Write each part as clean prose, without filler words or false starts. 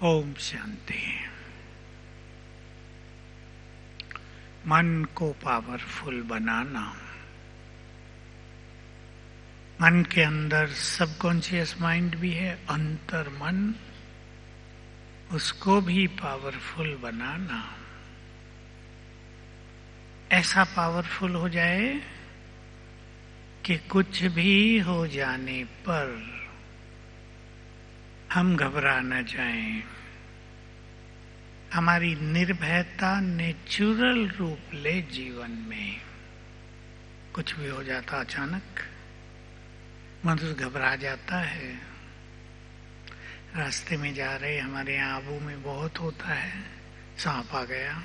ओम शांति। मन को पावरफुल बनाना। मन के अंदर सबकॉन्शियस माइंड भी है, अंतर मन, उसको भी पावरफुल बनाना। ऐसा पावरफुल हो जाए कि कुछ भी हो जाने पर हम घबरा न जाएं। हमारी निर्भयता नेचुरल रूप ले जीवन में। कुछ भी हो जाता अचानक, मनुष्य घबरा जाता है। रास्ते में जा रहे, हमारे यहाँ आबू में बहुत होता है, सांप आ गया,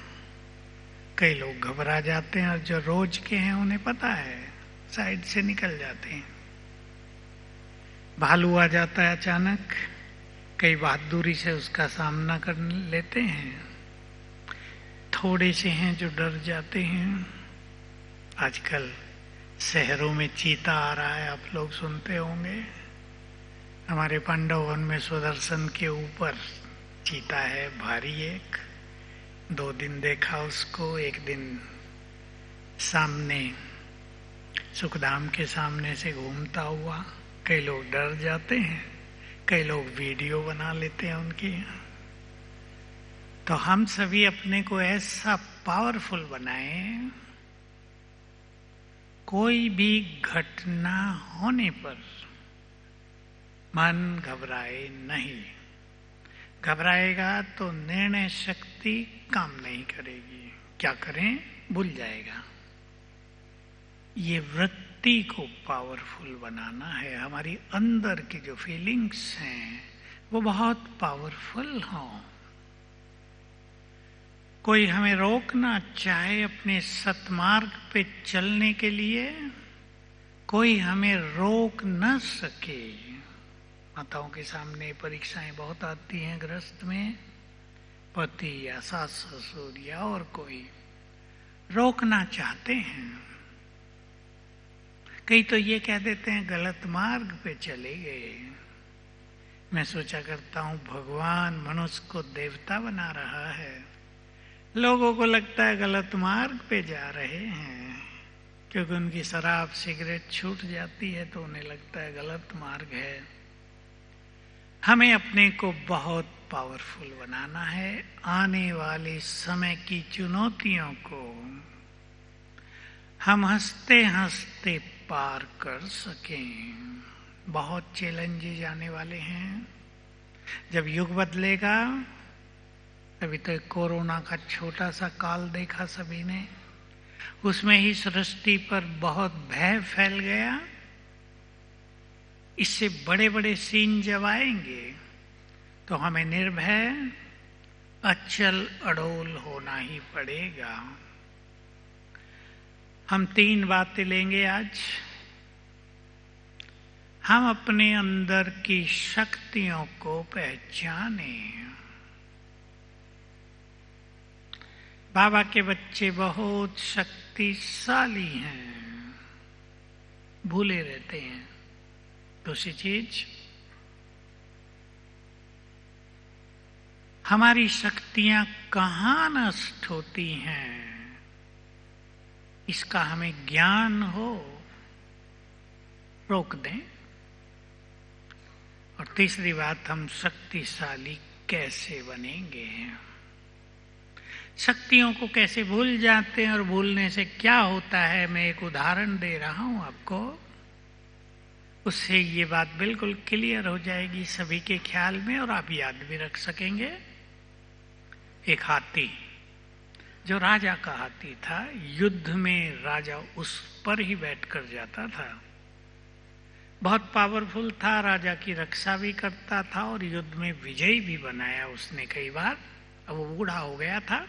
कई लोग घबरा जाते हैं और जो रोज के हैं उन्हें पता है, साइड से निकल जाते हैं। भालू आ जाता है अचानक, कई बहादुरी से उसका सामना कर लेते हैं। थोड़े से हैं जो डर जाते हैं। आजकल शहरों में चीता आ रहा है, आप लोग सुनते होंगे। हमारे पांडव वन में सुदर्शन के ऊपर चीता है, भारी एक। 2 दिन देखा उसको, एक दिन सामने सुखधाम के सामने से घूमता हुआ। कई लोग डर जाते हैं, कई लोग वीडियो बना लेते हैं उनकी। तो हम सभी अपने को ऐसा पावरफुल बनाएं, कोई भी घटना होने पर मन घबराए नहीं। घबराएगा तो निर्णय शक्ति काम नहीं करेगी। क्या करें, भूल जाएगा। ये वृत्ति को पावरफुल बनाना है। हमारी अंदर की जो फीलिंग्स हैं वो बहुत पावरफुल हों। कोई हमें रोकना चाहे अपने सत्मार्ग पे चलने के लिए, कोई हमें रोक न सके। माताओं के सामने परीक्षाएं बहुत आती हैं गृहस्थ में, पति या सास ससुर या और कोई रोकना चाहते हैं। कई तो ये कह देते हैं गलत मार्ग पे चले गए। मैं सोचा करता हूं भगवान मनुष्य को देवता बना रहा है, लोगों को लगता है गलत मार्ग पे जा रहे हैं, क्योंकि उनकी शराब सिगरेट छूट जाती है तो उन्हें लगता है गलत मार्ग है। हमें अपने को बहुत पावरफुल बनाना है। आने वाले समय की चुनौतियों को हम हंसते हंसते पार कर सकें। बहुत चैलेंजेस आने वाले हैं। जब युग बदलेगा, अभी तो कोरोना का छोटा सा काल देखा सभी ने, उसमें ही सृष्टि पर बहुत भय फैल गया। इससे बड़े बड़े सीन जब आएंगे तो हमें निर्भय अचल अडोल होना ही पड़ेगा। हम 3 बातें लेंगे आज। हम अपने अंदर की शक्तियों को पहचाने। बाबा के बच्चे बहुत शक्तिशाली हैं, भूले रहते हैं। दूसरी चीज, हमारी शक्तियां कहाँ नष्ट होती हैं, इसका हमें ज्ञान हो, रोक दें। और तीसरी बात, हम शक्तिशाली कैसे बनेंगे, शक्तियों को कैसे भूल जाते हैं और भूलने से क्या होता है। मैं एक उदाहरण दे रहा हूं आपको, उससे ये बात बिल्कुल क्लियर हो जाएगी सभी के ख्याल में और आप याद भी रख सकेंगे। एक हाथी, जो राजा का हाथी था, युद्ध में राजा उस पर ही बैठकर जाता था। बहुत पावरफुल था, राजा की रक्षा भी करता था और युद्ध में विजयी भी बनाया उसने कई बार। अब वो बूढ़ा हो गया था।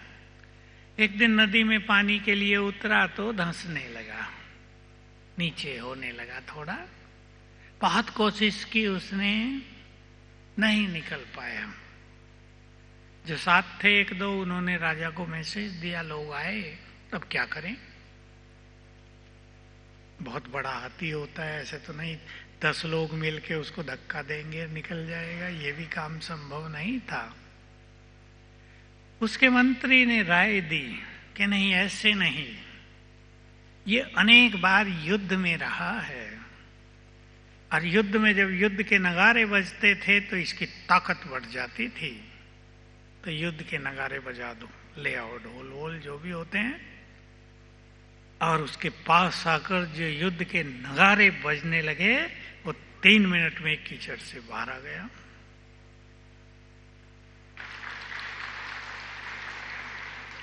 एक दिन नदी में पानी के लिए उतरा तो धंसने लगा, नीचे होने लगा थोड़ा। बहुत कोशिश की उसने, नहीं निकल पाया। जो साथ थे 1-2, उन्होंने राजा को मैसेज दिया, लोग आए, अब क्या करें। बहुत बड़ा हाथी होता है, ऐसे तो नहीं 10 लोग मिलके उसको धक्का देंगे निकल जाएगा, ये भी काम संभव नहीं था। उसके मंत्री ने राय दी कि नहीं, ऐसे नहीं, ये अनेक बार युद्ध में रहा है और युद्ध में जब युद्ध के नगारे बजते थे तो इसकी ताकत बढ़ जाती थी, तो युद्ध के नगारे बजा दो, ले आओ ढोल वोल जो भी होते हैं। और उसके पास आकर जो युद्ध के नगारे बजने लगे, वो 3 मिनट में कीचड़ से बाहर आ गया।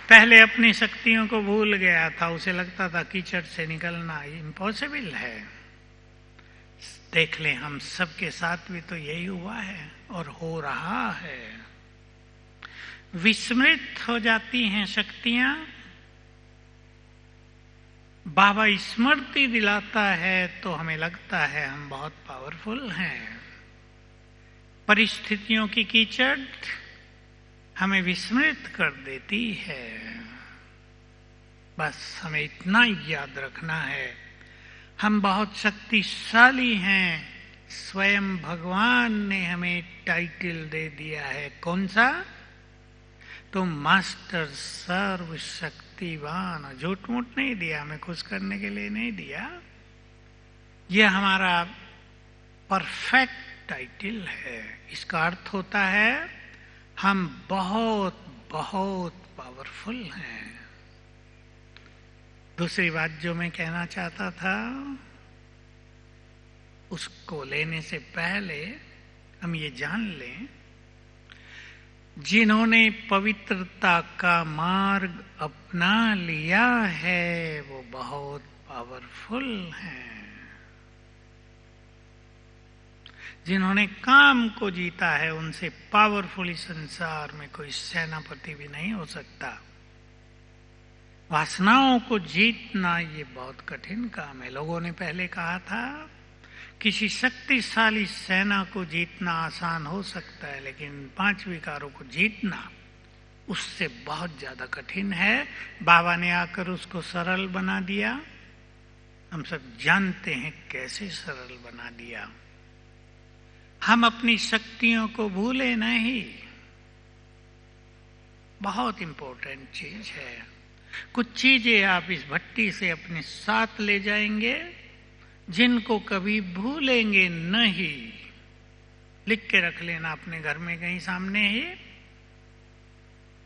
पहले अपनी शक्तियों को भूल गया था, उसे लगता था कीचड़ से निकलना इम्पॉसिबल है। देख लें, हम सबके साथ भी तो यही हुआ है और हो रहा है। विस्मृत हो जाती हैं शक्तियां, बाबा स्मृति दिलाता है तो हमें लगता है हम बहुत पावरफुल हैं। परिस्थितियों की कीचड़ हमें विस्मृत कर देती है। बस हमें इतना याद रखना है, हम बहुत शक्तिशाली हैं। स्वयं भगवान ने हमें टाइटल दे दिया है, कौन सा? तो मास्टर सर्वशक्तिवान। झूठ मूठ नहीं दिया, हमें खुश करने के लिए नहीं दिया। यह हमारा परफेक्ट टाइटल है। इसका अर्थ होता है हम बहुत बहुत पावरफुल हैं। दूसरी बात जो मैं कहना चाहता था, उसको लेने से पहले हम ये जान लें, जिन्होंने पवित्रता का मार्ग अपना लिया है वो बहुत पावरफुल हैं। जिन्होंने काम को जीता है उनसे पावरफुल इस संसार में कोई सेनापति भी नहीं हो सकता। वासनाओं को जीतना ये बहुत कठिन काम है। लोगों ने पहले कहा था किसी शक्तिशाली सेना को जीतना आसान हो सकता है, लेकिन 5 विकारों को जीतना उससे बहुत ज्यादा कठिन है। बाबा ने आकर उसको सरल बना दिया। हम सब जानते हैं कैसे सरल बना दिया। हम अपनी शक्तियों को भूले नहीं, बहुत इंपॉर्टेंट चीज है। कुछ चीजें आप इस भट्टी से अपने साथ ले जाएंगे जिनको कभी भूलेंगे नहीं। लिख के रख लेना अपने घर में कहीं सामने ही।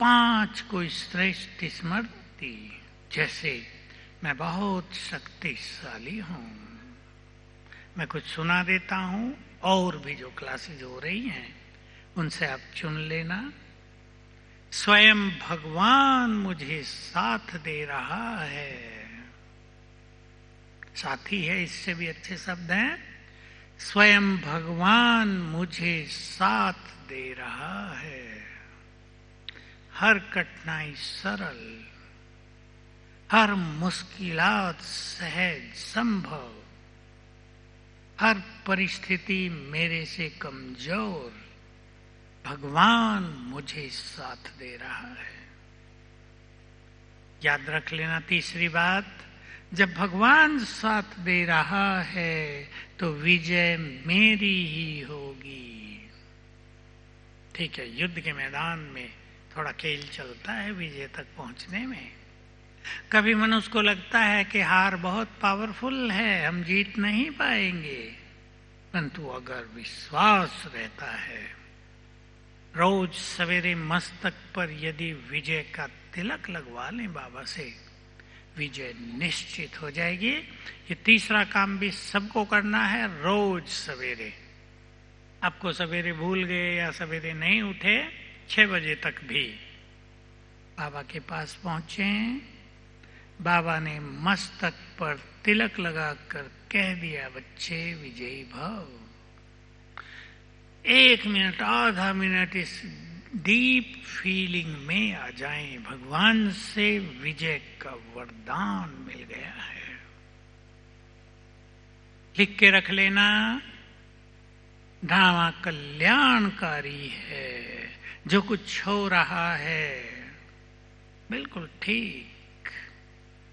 5 कोई श्रेष्ठ स्मृति, जैसे मैं बहुत शक्तिशाली हूं। मैं कुछ सुना देता हूं, और भी जो क्लासेज हो रही हैं उनसे आप चुन लेना। स्वयं भगवान मुझे साथ दे रहा है। साथी है, इससे भी अच्छे शब्द हैं। स्वयं भगवान मुझे साथ दे रहा है। हर कठिनाई सरल, हर मुश्किलात सहज संभव, हर परिस्थिति मेरे से कमजोर, भगवान मुझे साथ दे रहा है। याद रख लेना तीसरी बात, जब भगवान साथ दे रहा है तो विजय मेरी ही होगी। ठीक है, युद्ध के मैदान में थोड़ा खेल चलता है विजय तक पहुंचने में। कभी मनुष्य को लगता है कि हार बहुत पावरफुल है, हम जीत नहीं पाएंगे, परंतु अगर विश्वास रहता है, रोज सवेरे मस्तक पर यदि विजय का तिलक लगवा लें बाबा से, विजय निश्चित हो जाएगी। ये तीसरा काम भी सबको करना है, रोज सवेरे। आपको सवेरे भूल गए या सवेरे नहीं उठे, 6 बजे तक भी बाबा के पास पहुंचे। बाबा ने मस्तक पर तिलक लगाकर कह दिया, बच्चे विजयी भव। 1 मिनट, आधा मिनट इस डीप फीलिंग में आ जाएं, भगवान से विजय का वरदान मिल गया है। लिख के रख लेना, ड्रामा कल्याणकारी है। जो कुछ हो रहा है बिल्कुल ठीक,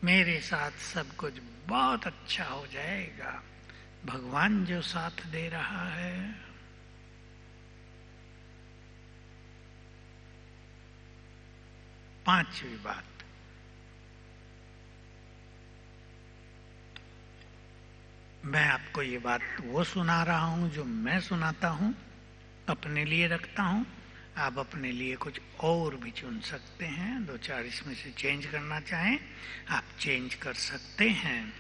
मेरे साथ सब कुछ बहुत अच्छा हो जाएगा। भगवान जो साथ दे रहा है। पांचवी बात, मैं आपको ये बात वो सुना रहा हूं जो मैं सुनाता हूं, अपने लिए रखता हूं। आप अपने लिए कुछ और भी चुन सकते हैं, दो चार इसमें से चेंज करना चाहें आप चेंज कर सकते हैं।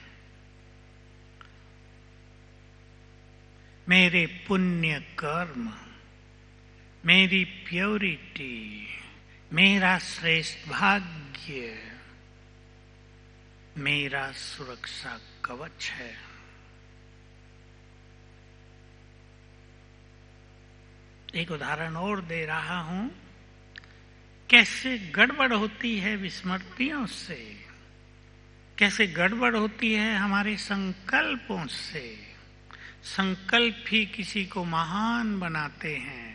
मेरे पुण्य कर्म, मेरी प्योरिटी, मेरा श्रेष्ठ भाग्य, मेरा सुरक्षा कवच है। एक उदाहरण और दे रहा हूं, कैसे गड़बड़ होती है विस्मृतियों से, कैसे गड़बड़ होती है हमारे संकल्पों से। संकल्प ही किसी को महान बनाते हैं,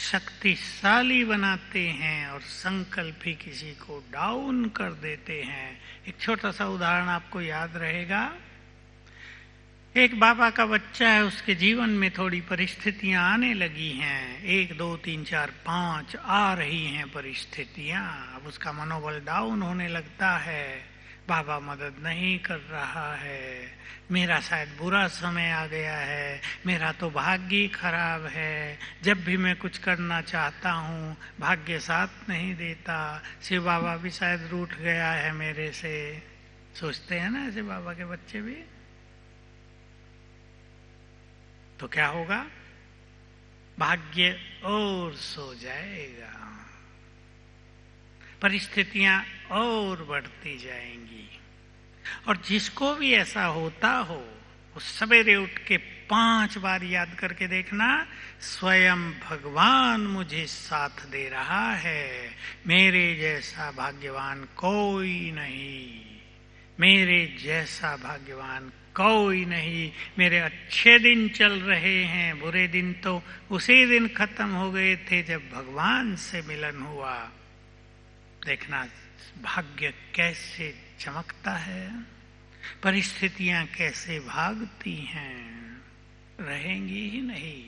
शक्तिशाली बनाते हैं, और संकल्प ही किसी को डाउन कर देते हैं। एक छोटा सा उदाहरण आपको याद रहेगा। एक बाबा का बच्चा है, उसके जीवन में थोड़ी परिस्थितियां आने लगी हैं, 1 2 3 4 5 आ रही हैं परिस्थितियां। अब उसका मनोबल डाउन होने लगता है, बाबा मदद नहीं कर रहा है, मेरा शायद बुरा समय आ गया है, मेरा तो भाग्य ही खराब है, जब भी मैं कुछ करना चाहता हूँ भाग्य साथ नहीं देता, शिव बाबा भी शायद रूठ गया है मेरे से। सोचते हैं ना ऐसे बाबा के बच्चे भी। तो क्या होगा, भाग्य और सो जाएगा, परिस्थितियां और बढ़ती जाएंगी। और जिसको भी ऐसा होता हो, वो सवेरे उठ के 5 बार याद करके देखना, स्वयं भगवान मुझे साथ दे रहा है, मेरे जैसा भाग्यवान कोई नहीं, मेरे जैसा भाग्यवान कोई नहीं। मेरे अच्छे दिन चल रहे हैं, बुरे दिन तो उसी दिन खत्म हो गए थे जब भगवान से मिलन हुआ। देखना भाग्य कैसे चमकता है, परिस्थितियां कैसे भागती हैं, रहेंगी ही नहीं।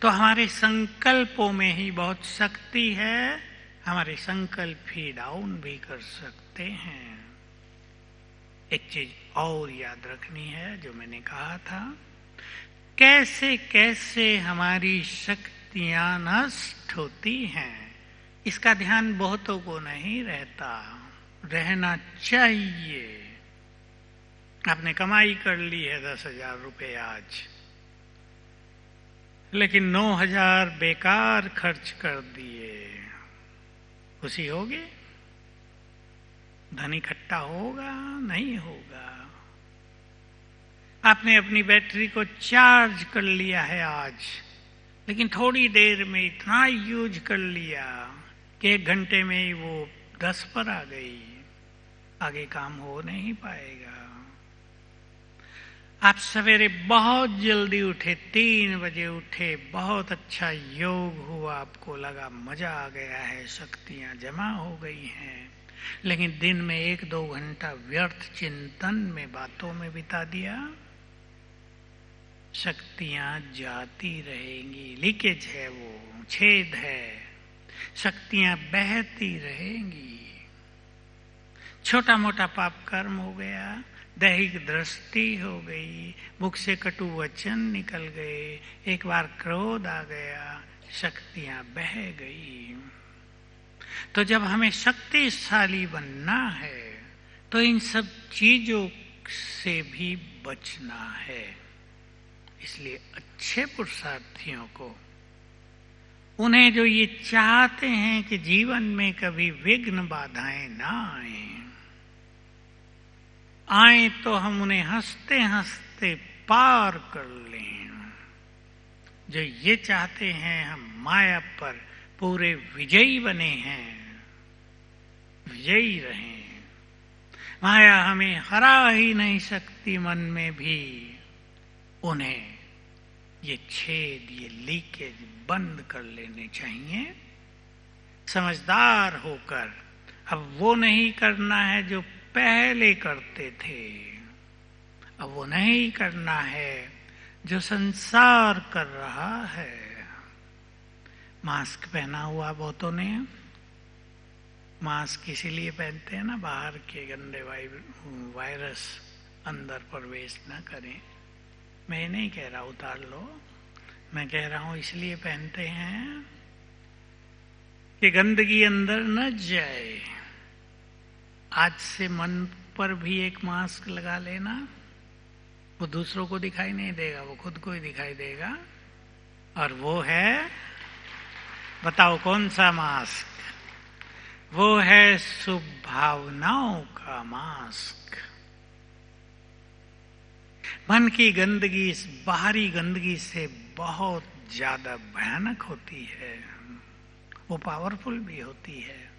तो हमारे संकल्पों में ही बहुत शक्ति है, हमारे संकल्प ही डाउन भी कर सकते हैं। एक चीज और याद रखनी है जो मैंने कहा था, कैसे कैसे हमारी शक्तियां नष्ट होती हैं, इसका ध्यान बहुतों को नहीं रहता, रहना चाहिए। आपने कमाई कर ली है 10,000 रुपए आज, लेकिन 9,000 बेकार खर्च कर दिए, खुशी होगी? धन इकट्ठा होगा? नहीं होगा। आपने अपनी बैटरी को चार्ज कर लिया है आज, लेकिन थोड़ी देर में इतना यूज कर लिया कि 1 घंटे में ही वो 10 पर आ गई, आगे काम हो नहीं पाएगा। आप सवेरे बहुत जल्दी उठे, 3 बजे उठे, बहुत अच्छा योग हुआ, आपको लगा मजा आ गया है, शक्तियां जमा हो गई हैं, लेकिन दिन में 1-2 घंटा व्यर्थ चिंतन में, बातों में बिता दिया, शक्तियां जाती रहेंगी। लीकेज है, वो छेद है, शक्तियां बहती रहेंगी। छोटा मोटा पाप कर्म हो गया, दैहिक दृष्टि हो गई, मुख से कटु वचन निकल गए, एक बार क्रोध आ गया, शक्तियां बह गई। तो जब हमें शक्तिशाली बनना है तो इन सब चीजों से भी बचना है। इसलिए अच्छे पुरुषार्थियों को, उन्हें जो ये चाहते हैं कि जीवन में कभी विघ्न बाधाएं ना आए तो हम उन्हें हंसते हंसते पार कर लें। जो ये चाहते हैं हम माया पर पूरे विजयी बने हैं, विजयी रहें, माया हमें हरा ही नहीं सकती, मन में भी उन्हें ये छेद, ये लीकेज बंद कर लेने चाहिए समझदार होकर। अब वो नहीं करना है जो पहले करते थे, अब वो नहीं करना है जो संसार कर रहा है। मास्क पहना हुआ बहुतों ने, मास्क इसीलिए पहनते हैं ना, बाहर के गंदे वायरस अंदर प्रवेश न करें। मैं ये नहीं कह रहा उतार लो, मैं कह रहा हूं इसलिए पहनते हैं कि गंदगी अंदर न जाए। आज से मन पर भी एक मास्क लगा लेना, वो दूसरों को दिखाई नहीं देगा, वो खुद को ही दिखाई देगा। और वो है, बताओ कौन सा मास्क? वो है शुभ भावनाओं का मास्क। मन की गंदगी इस बाहरी गंदगी से बहुत ज्यादा भयानक होती है, वो पावरफुल भी होती है।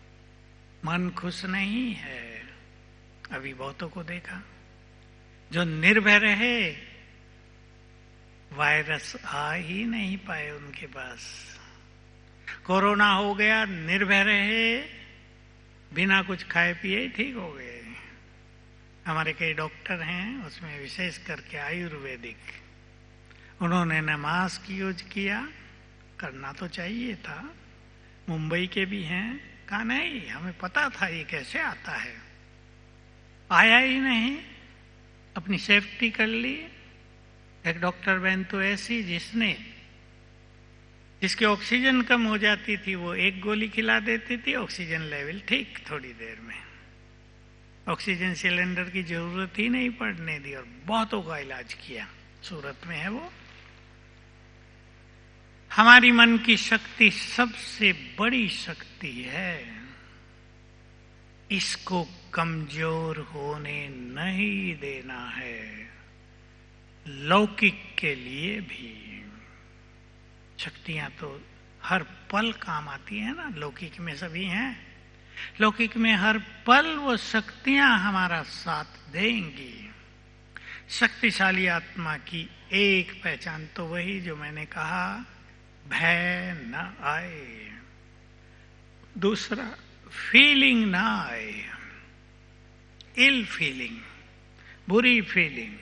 मन खुश नहीं है। अभी बहुतों को देखा जो निर्भय रहे, वायरस आ ही नहीं पाए उनके पास। कोरोना हो गया, निर्भय रहे, बिना कुछ खाए पिए ही ठीक हो गए। हमारे कई डॉक्टर हैं, उसमें विशेष करके आयुर्वेदिक, उन्होंने न मास्क यूज किया, करना तो चाहिए था। मुंबई के भी हैं, कहा नहीं हमें पता था ये कैसे आता है, आया ही नहीं, अपनी सेफ्टी कर ली। एक डॉक्टर बहन तो ऐसी जिसकी ऑक्सीजन कम हो जाती थी, वो एक गोली खिला देती थी, ऑक्सीजन लेवल ठीक थोड़ी देर में, ऑक्सीजन सिलेंडर की जरूरत ही नहीं पड़ने दी और बहुतों का इलाज किया। सूरत में है वो। हमारी मन की शक्ति सबसे बड़ी शक्ति है, इसको कमजोर होने नहीं देना है। लौकिक के लिए भी शक्तियां तो हर पल काम आती है ना, लौकिक में सभी हैं। लौकिक में हर पल वो शक्तियां हमारा साथ देंगी। शक्तिशाली आत्मा की एक पहचान तो वही जो मैंने कहा, भय न आए। दूसरा, फीलिंग ना आए, इल फीलिंग, बुरी फीलिंग।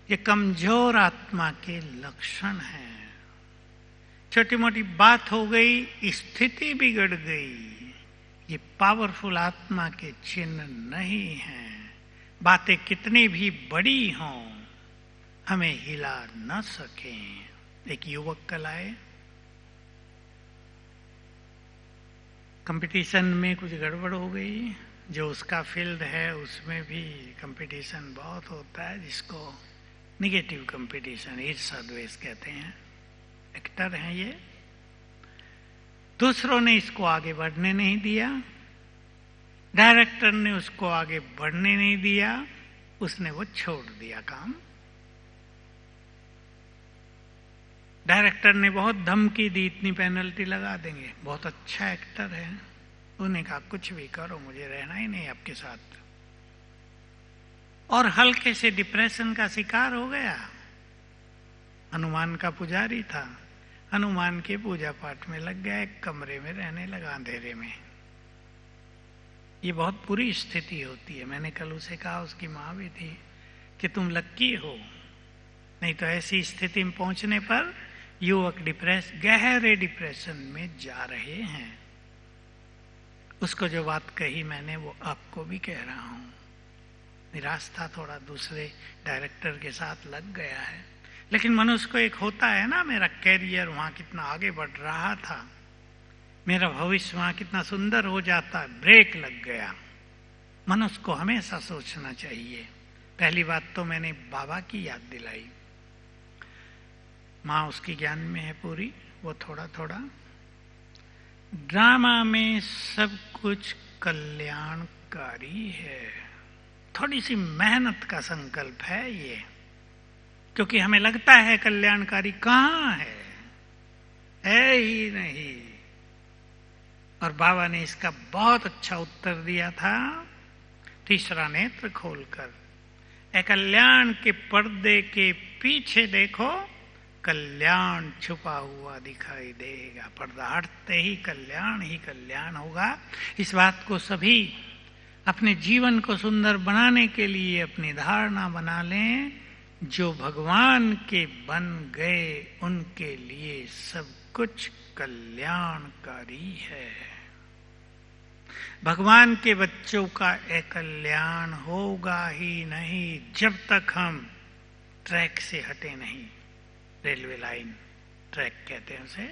ये कमजोर आत्मा के लक्षण हैं। छोटी मोटी बात हो गई, स्थिति बिगड़ गई, ये पावरफुल आत्मा के चिन्ह नहीं हैं। बातें कितनी भी बड़ी हों, हमें हिला न सकें। एक युवक कल आए, कंपटीशन में कुछ गड़बड़ हो गई। जो उसका फील्ड है उसमें भी कंपटीशन बहुत होता है, जिसको निगेटिव कंपटीशन, ईर्ष्या द्वेष कहते हैं। एक्टर हैं ये। दूसरों ने इसको आगे बढ़ने नहीं दिया, डायरेक्टर ने उसको आगे बढ़ने नहीं दिया, उसने वो छोड़ दिया काम। डायरेक्टर ने बहुत धमकी दी, इतनी पेनल्टी लगा देंगे। बहुत अच्छा एक्टर है, उन्होंने कहा कुछ भी करो, मुझे रहना ही नहीं आपके साथ। और हल्के से डिप्रेशन का शिकार हो गया। हनुमान का पुजारी था, हनुमान के पूजा पाठ में लग गया, एक कमरे में रहने लगा अंधेरे में। ये बहुत बुरी स्थिति होती है। मैंने कल उसे कहा, उसकी माँ भी थी, कि तुम लक्की हो, नहीं तो ऐसी स्थिति में पहुंचने पर युवक गहरे डिप्रेशन में जा रहे हैं। उसको जो बात कही मैंने, वो आपको भी कह रहा हूं। निराश था थोड़ा, दूसरे डायरेक्टर के साथ लग गया है। लेकिन मनुष्य को एक होता है ना, मेरा कैरियर वहां कितना आगे बढ़ रहा था, मेरा भविष्य वहां कितना सुंदर हो जाता, ब्रेक लग गया। मनुष्य को हमेशा सोचना चाहिए। पहली बात तो मैंने बाबा की याद दिलाई। माँ उसकी ज्ञान में है पूरी, वो थोड़ा थोड़ा। ड्रामा में सब कुछ कल्याणकारी है, थोड़ी सी मेहनत का संकल्प है ये, क्योंकि हमें लगता है कल्याणकारी कहाँ है ही नहीं। और बाबा ने इसका बहुत अच्छा उत्तर दिया था, तीसरा नेत्र खोलकर। कल्याण के पर्दे के पीछे देखो, कल्याण छुपा हुआ दिखाई देगा। पर्दा हटते ही कल्याण होगा। इस बात को सभी अपने जीवन को सुंदर बनाने के लिए अपनी धारणा बना लें। जो भगवान के बन गए, उनके लिए सब कुछ कल्याणकारी है। भगवान के बच्चों का कल्याण होगा ही नहीं जब तक हम ट्रैक से हटे नहीं। रेलवे लाइन, ट्रैक कहते हैं उसे।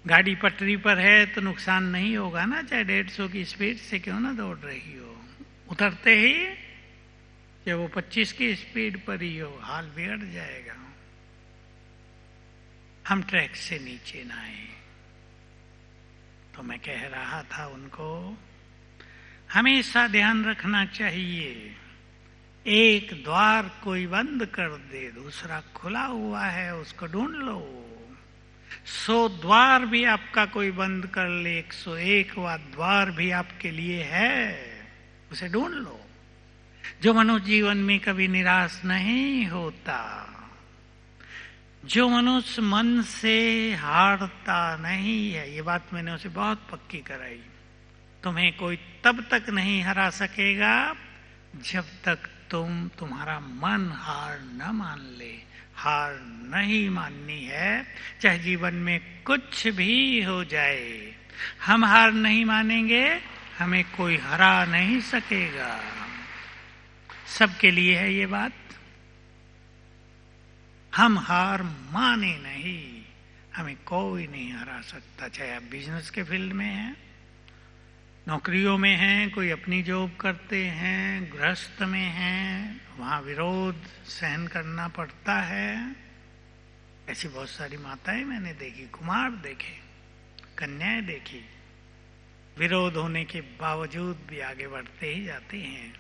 गाड़ी पटरी पर है तो नुकसान नहीं होगा ना, चाहे 150 की स्पीड से क्यों ना दौड़ रही हो। उतरते ही चाहे वो 25 की स्पीड पर ही हो, हाल बिगड़ जाएगा। हम ट्रैक से नीचे ना आए। तो मैं कह रहा था उनको, हमेशा ध्यान रखना चाहिए, एक द्वार कोई बंद कर दे, दूसरा खुला हुआ है, उसको ढूंढ लो। 100 द्वार भी आपका कोई बंद कर ले, 101वां द्वार भी आपके लिए है, उसे ढूंढ लो। जो मनुष्य जीवन में कभी निराश नहीं होता, जो मनुष्य मन से हारता नहीं है, ये बात मैंने उसे बहुत पक्की कराई। तुम्हें कोई तब तक नहीं हरा सकेगा जब तक तुम्हारा मन हार न मान ले। हार नहीं माननी है, चाहे जीवन में कुछ भी हो जाए। हम हार नहीं मानेंगे, हमें कोई हरा नहीं सकेगा। सबके लिए है ये बात। हम हार माने नहीं, हमें कोई नहीं हरा सकता। चाहे आप बिजनेस के फील्ड में हैं, नौकरियों में हैं, कोई अपनी जॉब करते हैं, गृहस्थ में हैं, वहां विरोध सहन करना पड़ता है। ऐसी बहुत सारी माताएं मैंने देखी, कुमार देखे, कन्याएं देखी, विरोध होने के बावजूद भी आगे बढ़ते ही जाते हैं।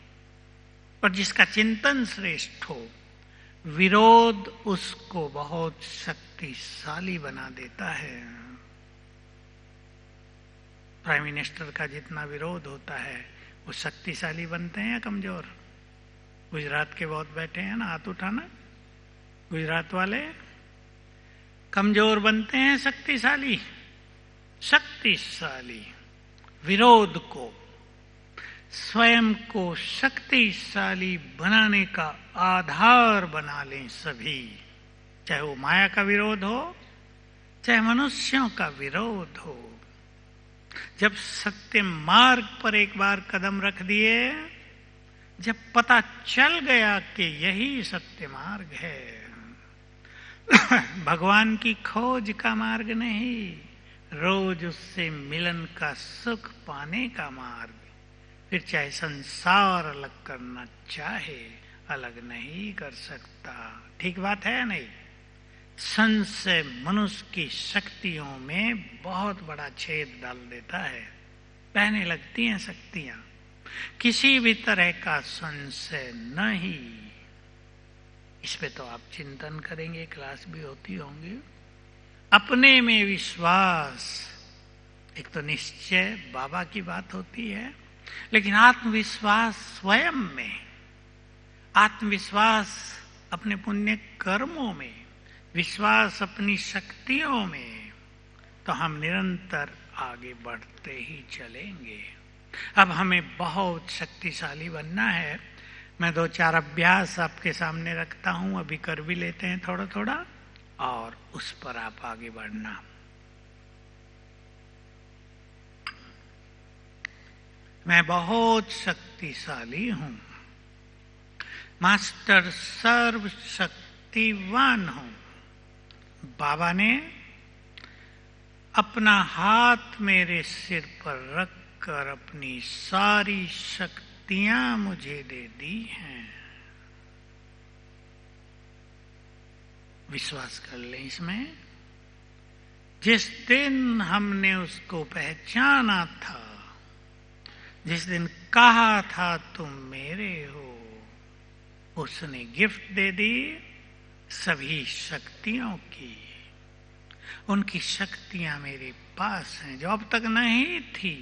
पर जिसका चिंतन श्रेष्ठ हो, विरोध उसको बहुत शक्तिशाली बना देता है। प्राइम मिनिस्टर का जितना विरोध होता है, वो शक्तिशाली बनते हैं या कमजोर? गुजरात के बहुत बैठे हैं ना, हाथ उठाना। गुजरात वाले कमजोर बनते हैं शक्तिशाली? शक्तिशाली। विरोध को, स्वयं को शक्तिशाली बनाने का आधार बना लें सभी। चाहे वो माया का विरोध हो, चाहे मनुष्यों का विरोध हो। जब सत्य मार्ग पर एक बार कदम रख दिए, जब पता चल गया कि यही सत्य मार्ग है, भगवान की खोज का मार्ग नहीं, रोज उससे मिलन का सुख पाने का मार्ग। फिर चाहे संसार अलग करना चाहे, अलग नहीं कर सकता। ठीक बात है नहीं? संशय मनुष्य की शक्तियों में बहुत बड़ा छेद डाल देता है। बहने लगती हैं शक्तियां। किसी भी तरह का संशय नहीं। इस पे तो आप चिंतन करेंगे, क्लास भी होती होंगी। अपने में विश्वास, एक तो निश्चय बाबा की बात होती है, लेकिन आत्मविश्वास स्वयं में, आत्मविश्वास अपने पुण्य कर्मों में, विश्वास अपनी शक्तियों में, तो हम निरंतर आगे बढ़ते ही चलेंगे। अब हमें बहुत शक्तिशाली बनना है। मैं 2-4 अभ्यास आपके सामने रखता हूं, अभी कर भी लेते हैं थोड़ा थोड़ा, और उस पर आप आगे बढ़ना। मैं बहुत शक्तिशाली हूं, मास्टर सर्वशक्तिवान हूं। बाबा ने अपना हाथ मेरे सिर पर रखकर अपनी सारी शक्तियां मुझे दे दी हैं। विश्वास कर लें इसमें। जिस दिन हमने उसको पहचाना था, जिस दिन कहा था तुम मेरे हो, उसने गिफ्ट दे दी सभी शक्तियों की। उनकी शक्तियां मेरे पास हैं जो अब तक नहीं थी।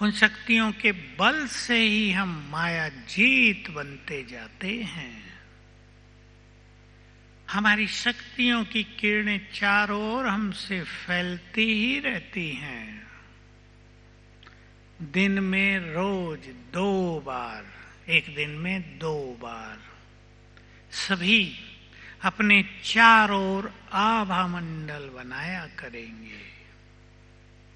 उन शक्तियों के बल से ही हम माया जीत बनते जाते हैं। हमारी शक्तियों की किरणें चारों ओर हमसे फैलती ही रहती हैं। दिन में रोज 2 बार, एक दिन में 2 बार सभी अपने चारों ओर आभा मंडल बनाया करेंगे।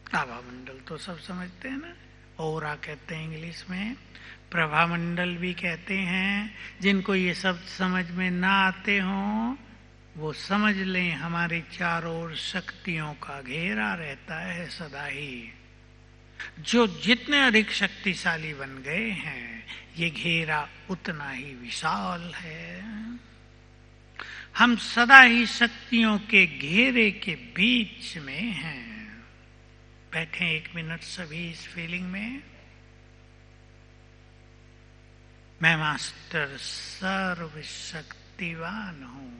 आभा मंडल तो सब समझते हैं ना, ओरा कहते हैं इंग्लिश में, प्रभा मंडल भी कहते हैं। जिनको ये सब समझ में ना आते हों वो समझ लें हमारे चारों ओर शक्तियों का घेरा रहता है सदा ही। जो जितने अधिक शक्तिशाली बन गए हैं ये घेरा उतना ही विशाल है। हम सदा ही शक्तियों के घेरे के बीच में हैं। बैठे 1 मिनट सभी इस फीलिंग में। मैं मास्टर सर्वशक्तिवान हूं।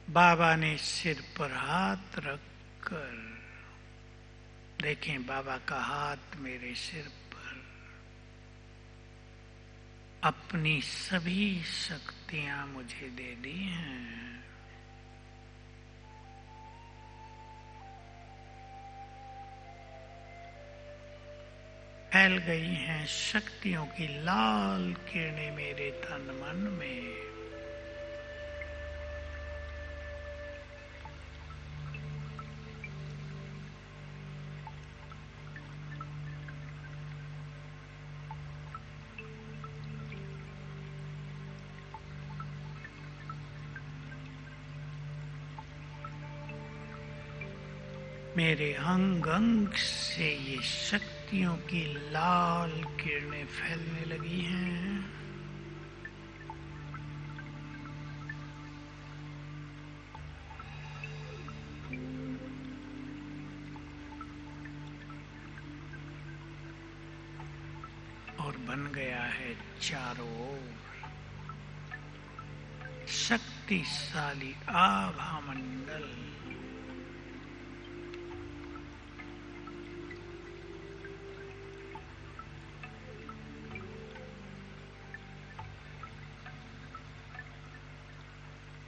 बाबा ने सिर पर हाथ रखकर, देखें बाबा का हाथ मेरे सिर पर, अपनी सभी शक्तियां मुझे दे दी हैं। फैल गई हैं शक्तियों की लाल किरणें मेरे तन मन में। मेरे अंग अंग से ये शक्तियों की लाल किरणें फैलने लगी हैं। और बन गया है चारों ओर शक्तिशाली आभा मंडल।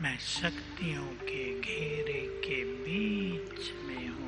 मैं शक्तियों के घेरे के बीच में हूं।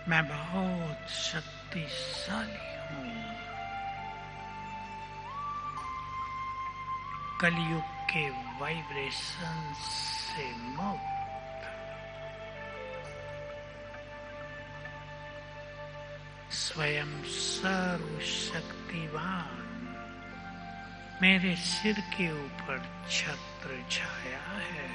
मैं बहुत शक्तिशाली हूं। कलयुग के वाइब्रेशन से मुक्त, स्वयं सर्वशक्तिवान मेरे सिर के ऊपर छत्र छाया है।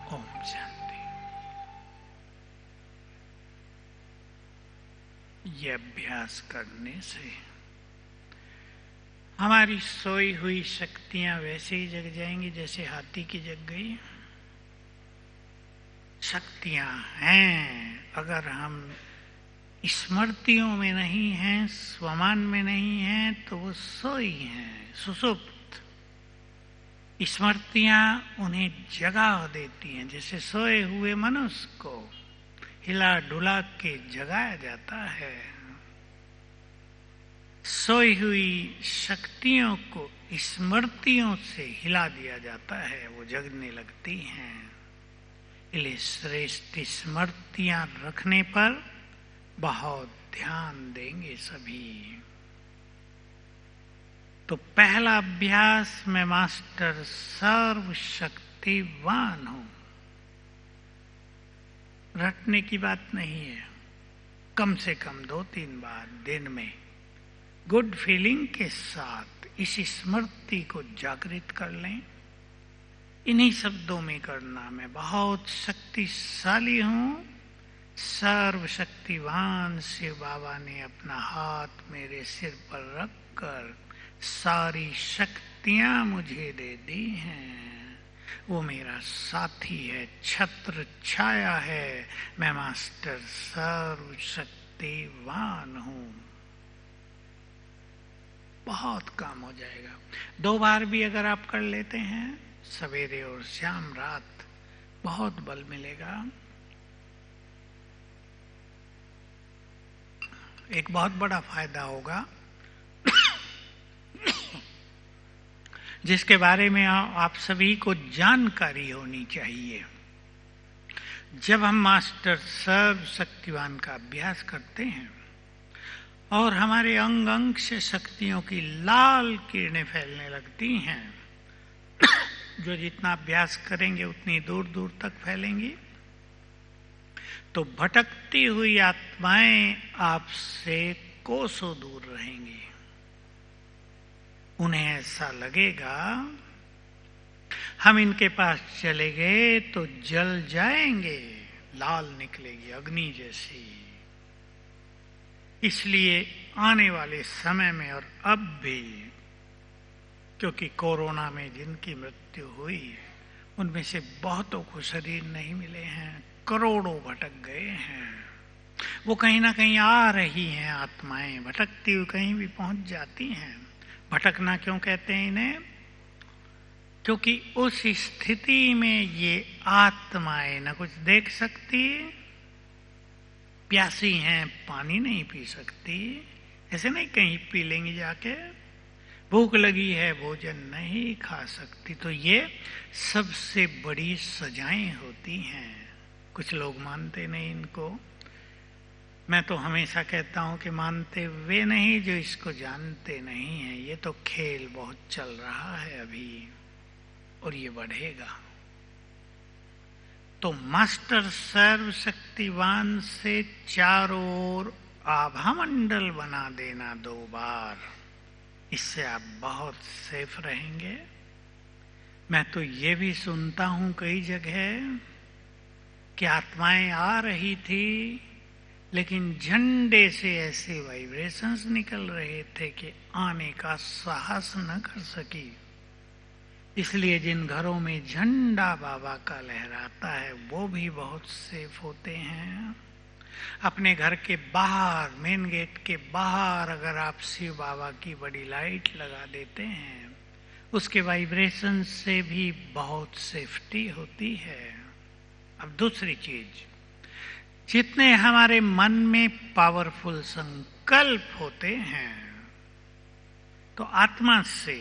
ओम शांति। ये अभ्यास करने से हमारी सोई हुई शक्तियां वैसे ही जग जाएंगी जैसे हाथी की जग गई। शक्तियां हैं, अगर हम स्मृतियों में नहीं हैं, स्वमान में नहीं हैं, तो वो सोई हैं, सुसुप्त। स्मृतियां उन्हें जगा देती हैं, जैसे सोए हुए मनुष्य को हिला डुला के जगाया जाता है। सोई हुई शक्तियों को स्मृतियों से हिला दिया जाता है, वो जगने लगती हैं। इसलिए श्रेष्ठ स्मृतियां रखने पर बहुत ध्यान देंगे सभी। तो पहला अभ्यास, मैं मास्टर सर्वशक्तिवान हूं। रटने की बात नहीं है, कम से कम 2-3 बार दिन में गुड फीलिंग के साथ इस स्मृति को जागृत कर लें। इन्हीं शब्दों में करना, मैं बहुत शक्तिशाली हूं, सर्वशक्तिवान शिव बाबा ने अपना हाथ मेरे सिर पर रखकर सारी शक्तियां मुझे दे दी हैं। वो मेरा साथी है, छत्र छाया है, मैं मास्टर सर्वशक्तिवान हूं। बहुत काम हो जाएगा। 2 बार भी अगर आप कर लेते हैं, सवेरे और शाम रात, बहुत बल मिलेगा। एक बहुत बड़ा फायदा होगा जिसके बारे में आप सभी को जानकारी होनी चाहिए। जब हम मास्टर सर्वशक्तिवान का अभ्यास करते हैं और हमारे अंग अंग से शक्तियों की लाल किरणें फैलने लगती हैं, जो जितना अभ्यास करेंगे उतनी दूर दूर तक फैलेंगी, तो भटकती हुई आत्माएं आपसे कोसों दूर रहेंगी। उन्हें ऐसा लगेगा हम इनके पास चले गए तो जल जाएंगे, लाल निकलेगी अग्नि जैसी। इसलिए आने वाले समय में और अब भी, क्योंकि कोरोना में जिनकी मृत्यु हुई उनमें से बहुतों को शरीर नहीं मिले हैं, करोड़ों भटक गए हैं। वो कहीं ना कहीं आ रही हैं आत्माएं, भटकती हुई कहीं भी पहुंच जाती हैं। भटकना क्यों कहते हैं इन्हें? क्योंकि उस स्थिति में ये आत्माएं न कुछ देख सकती, प्यासी हैं, पानी नहीं पी सकती, ऐसे नहीं कहीं पी लेंगी जाके, भूख लगी है, भोजन नहीं खा सकती। तो ये सबसे बड़ी सजाएं होती हैं। कुछ लोग मानते नहीं इनको। मैं तो हमेशा कहता हूं कि मानते वे नहीं जो इसको जानते नहीं हैं। ये तो खेल बहुत चल रहा है अभी और ये बढ़ेगा। तो मास्टर सर्वशक्तिवान से चारों ओर आभा मंडल बना देना 2 बार, इससे आप बहुत सेफ रहेंगे। मैं तो ये भी सुनता हूं कई जगह कि आत्माएं आ रही थी लेकिन झंडे से ऐसे वाइब्रेशंस निकल रहे थे कि आने का साहस न कर सकी। इसलिए जिन घरों में झंडा बाबा का लहराता है वो भी बहुत सेफ होते हैं। अपने घर के बाहर, मेन गेट के बाहर अगर आप शिव बाबा की बड़ी लाइट लगा देते हैं, उसके वाइब्रेशन से भी बहुत सेफ्टी होती है। अब दूसरी चीज, जितने हमारे मन में पावरफुल संकल्प होते हैं तो आत्मा से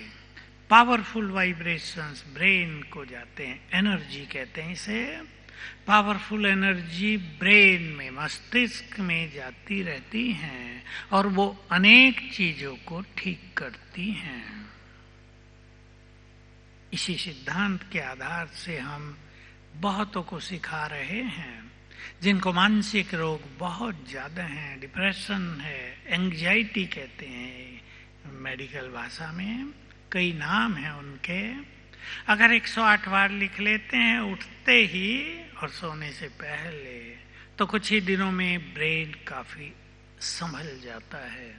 पावरफुल वाइब्रेशंस ब्रेन को जाते हैं, एनर्जी कहते हैं इसे। पावरफुल एनर्जी ब्रेन में, मस्तिष्क में जाती रहती हैं और वो अनेक चीजों को ठीक करती हैं। इसी सिद्धांत के आधार से हम बहुतों को सिखा रहे हैं जिनको मानसिक रोग बहुत ज्यादा हैं, डिप्रेशन है, एंग्जाइटी कहते हैं मेडिकल भाषा में, कई नाम हैं उनके। अगर 108 बार लिख लेते हैं उठते ही और सोने से पहले, तो कुछ ही दिनों में ब्रेन काफी संभल जाता है,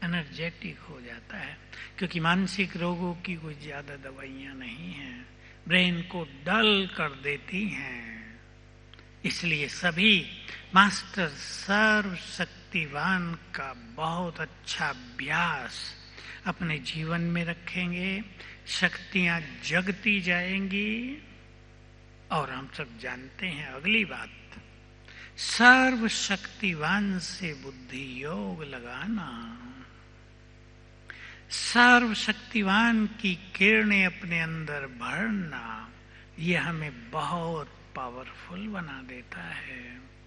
एनर्जेटिक हो जाता है। क्योंकि मानसिक रोगों की कोई ज्यादा दवाइयां नहीं हैं, ब्रेन को डल कर देती हैं। इसलिए सभी मास्टर सर्वशक्तिवान का बहुत अच्छा अभ्यास अपने जीवन में रखेंगे, शक्तियां जगती जाएंगी। और हम सब जानते हैं अगली बात, सर्वशक्तिवान से बुद्धि योग लगाना, सर्वशक्तिवान की किरणें अपने अंदर भरना, यह हमें बहुत पावरफुल बना देता है।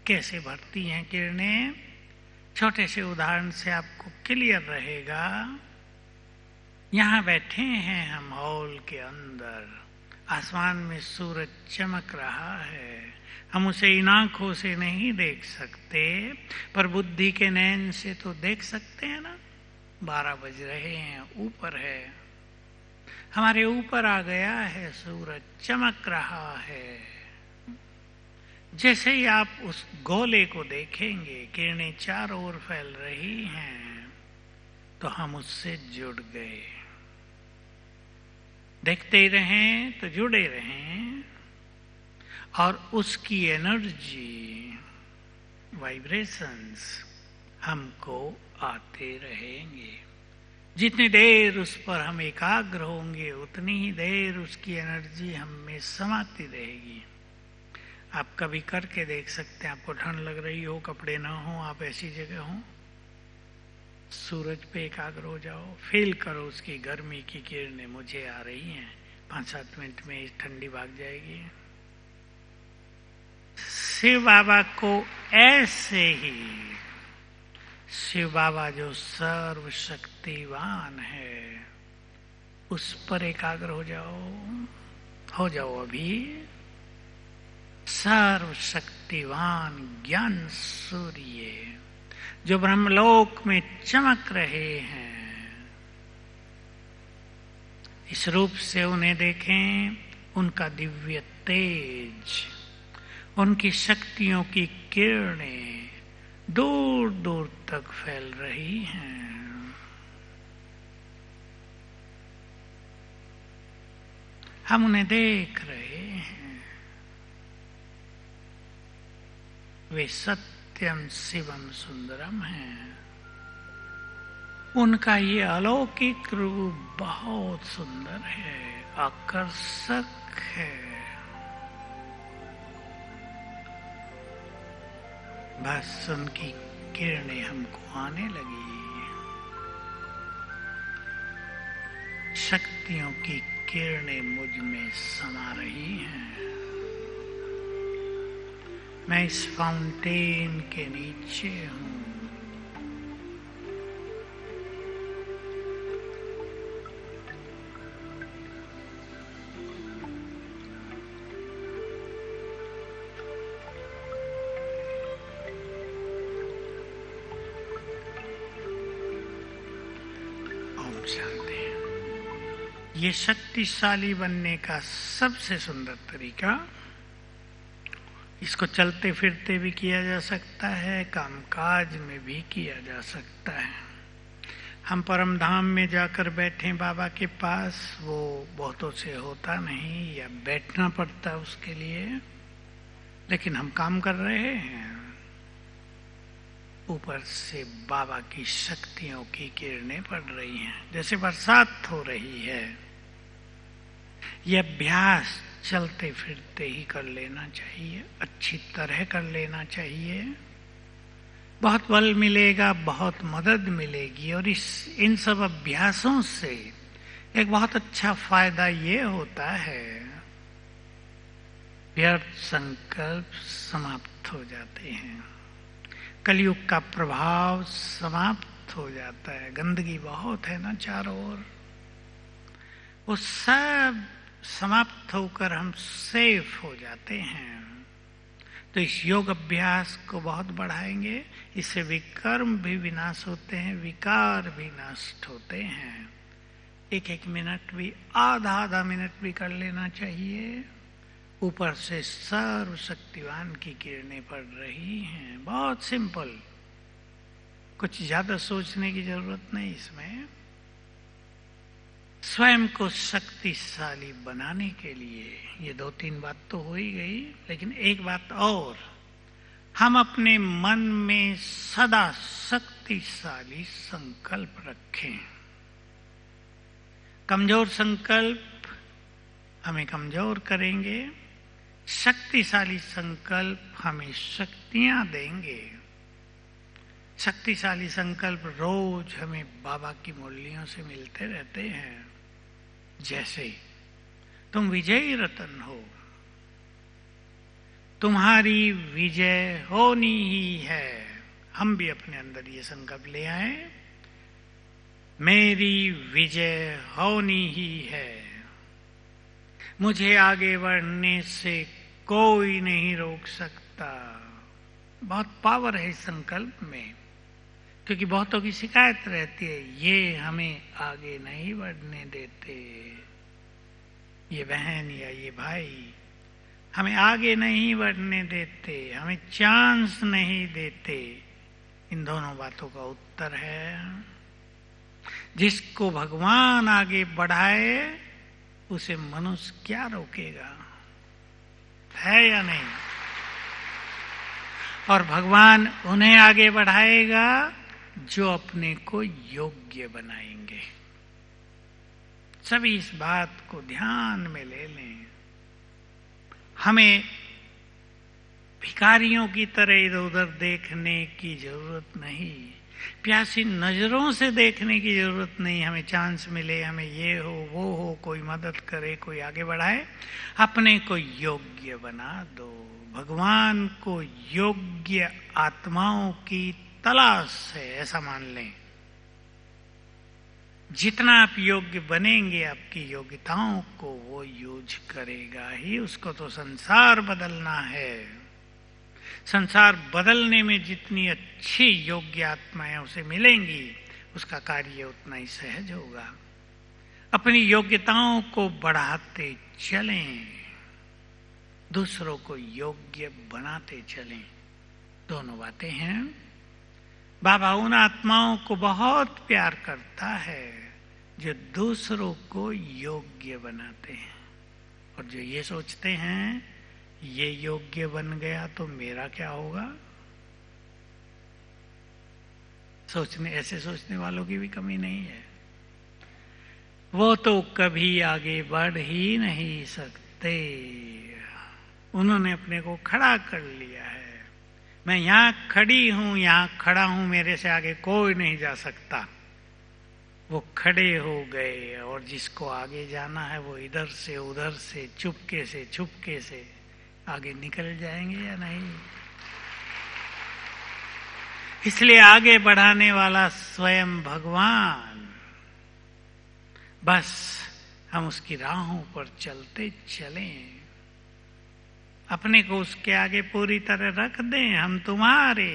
कैसे भरती हैं किरणें? छोटे से उदाहरण से आपको क्लियर रहेगा। यहां बैठे हैं हम हॉल के अंदर, आसमान में सूरज चमक रहा है, हम उसे इन आंखों से नहीं देख सकते, पर बुद्धि के नयन से तो देख सकते हैं ना, 12 बज रहे हैं, ऊपर है, हमारे ऊपर आ गया है सूरज, चमक रहा है। जैसे ही आप उस गोले को देखेंगे, किरणें चारों ओर फैल रही हैं, तो हम उससे जुड़ गए। देखते ही रहें तो जुड़े रहें, और उसकी एनर्जी, वाइब्रेशंस हमको आते रहेंगे। जितनी देर उस पर हम एकाग्र होंगे, उतनी ही देर उसकी एनर्जी हम में समाती रहेगी। आप कभी करके देख सकते हैं, आपको ठंड लग रही हो, कपड़े ना हो, आप ऐसी जगह हो, सूरज पे एकाग्र हो जाओ, फील करो उसकी गर्मी की किरणें मुझे आ रही हैं, 5-7 मिनट में ठंडी भाग जाएगी। शिव बाबा को ऐसे ही, शिव बाबा जो सर्वशक्तिवान है, उस पर एकाग्र हो जाओ अभी। सर्वशक्तिवान ज्ञान सूर्य जो ब्रह्मलोक में चमक रहे हैं, इस रूप से उन्हें देखें। उनका दिव्य तेज, उनकी शक्तियों की किरणें दूर दूर तक फैल रही हैं। हम उन्हें देख रहे हैं। वे सत्यम शिवम सुंदरम हैं। उनका ये अलौकिक रूप बहुत सुंदर है, आकर्षक है। बस उनकी किरणें हमको आने लगी, शक्तियों की किरणें मुझ में समा रही हैं। मैं इस फाउंटेन के नीचे हूं। ओम शांति। ये शक्तिशाली बनने का सबसे सुंदर तरीका, इसको चलते फिरते भी किया जा सकता है, कामकाज में भी किया जा सकता है। हम परम धाम में जाकर बैठे बाबा के पास, वो बहुतों से होता नहीं या बैठना पड़ता उसके लिए, लेकिन हम काम कर रहे हैं। ऊपर से बाबा की शक्तियों की किरणें पड़ रही हैं, जैसे बरसात हो रही है। यह अभ्यास चलते फिरते ही कर लेना चाहिए, अच्छी तरह कर लेना चाहिए। बहुत बल मिलेगा, बहुत मदद मिलेगी। और इन सब अभ्यासों से एक बहुत अच्छा फायदा ये होता है, व्यर्थ संकल्प समाप्त हो जाते हैं, कलयुग का प्रभाव समाप्त हो जाता है। गंदगी बहुत है ना चारों ओर, वो सब समाप्त होकर हम सेफ हो जाते हैं। तो इस योग अभ्यास को बहुत बढ़ाएंगे। इससे विकर्म भी विनाश होते हैं, विकार भी नष्ट होते हैं। 1-1 मिनट भी, आधा मिनट भी कर लेना चाहिए। ऊपर से सर्वशक्तिवान की किरणें पड़ रही हैं। बहुत सिंपल, कुछ ज्यादा सोचने की जरूरत नहीं इसमें। स्वयं को शक्तिशाली बनाने के लिए ये 2-3 बात तो हो ही गई, लेकिन एक बात और, हम अपने मन में सदा शक्तिशाली संकल्प रखें। कमजोर संकल्प हमें कमजोर करेंगे, शक्तिशाली संकल्प हमें शक्तियां देंगे। शक्तिशाली संकल्प रोज हमें बाबा की मुरलियों से मिलते रहते हैं। जैसे तुम विजयी रतन हो, तुम्हारी विजय होनी ही है। हम भी अपने अंदर ये संकल्प ले आए, मेरी विजय होनी ही है। मुझे आगे बढ़ने से कोई नहीं रोक सकता। बहुत पावर है इस संकल्प में, क्योंकि बहुतों की शिकायत रहती है, ये हमें आगे नहीं बढ़ने देते, ये बहन या ये भाई हमें आगे नहीं बढ़ने देते, हमें चांस नहीं देते। इन दोनों बातों का उत्तर है, जिसको भगवान आगे बढ़ाए उसे मनुष्य क्या रोकेगा, है या नहीं? और भगवान उन्हें आगे बढ़ाएगा जो अपने को योग्य बनाएंगे। सभी इस बात को ध्यान में ले लें। हमें भिखारियों की तरह इधर उधर देखने की जरूरत नहीं, प्यासी नजरों से देखने की जरूरत नहीं। हमें चांस मिले, हमें ये हो वो हो, कोई मदद करे, कोई आगे बढ़ाए, अपने को योग्य बना दो। भगवान को योग्य आत्माओं की तलाश है, ऐसा मान लें। जितना आप योग्य बनेंगे, आपकी योग्यताओं को वो यूज करेगा ही। उसको तो संसार बदलना है। संसार बदलने में जितनी अच्छी योग्य आत्माएं उसे मिलेंगी, उसका कार्य उतना ही सहज होगा। अपनी योग्यताओं को बढ़ाते चलें, दूसरों को योग्य बनाते चलें। दोनों बातें हैं। बाबा उन आत्माओं को बहुत प्यार करता है जो दूसरों को योग्य बनाते हैं, और जो ये सोचते हैं ये योग्य बन गया तो मेरा क्या होगा। ऐसे सोचने वालों की भी कमी नहीं है। वो तो कभी आगे बढ़ ही नहीं सकते। उन्होंने अपने को खड़ा कर लिया है। मैं यहां खड़ी हूं, यहां खड़ा हूं, मेरे से आगे कोई नहीं जा सकता। वो खड़े हो गए, और जिसको आगे जाना है वो इधर से उधर से चुपके से आगे निकल जाएंगे या नहीं। इसलिए आगे बढ़ाने वाला स्वयं भगवान। बस हम उसकी राहों पर चलते चलें, अपने को उसके आगे पूरी तरह रख दें। हम तुम्हारे,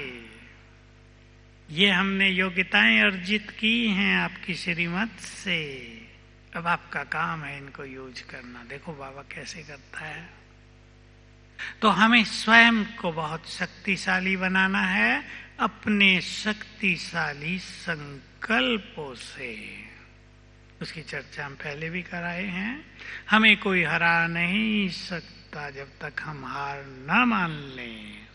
ये हमने योग्यताएं अर्जित की हैं आपकी श्रीमत से, अब आपका काम है इनको यूज करना। देखो बाबा कैसे करता है। तो हमें स्वयं को बहुत शक्तिशाली बनाना है अपने शक्तिशाली संकल्पों से। उसकी चर्चा हम पहले भी कराए हैं। हमें कोई हरा नहीं सकता जब तक हम हार न मान लें।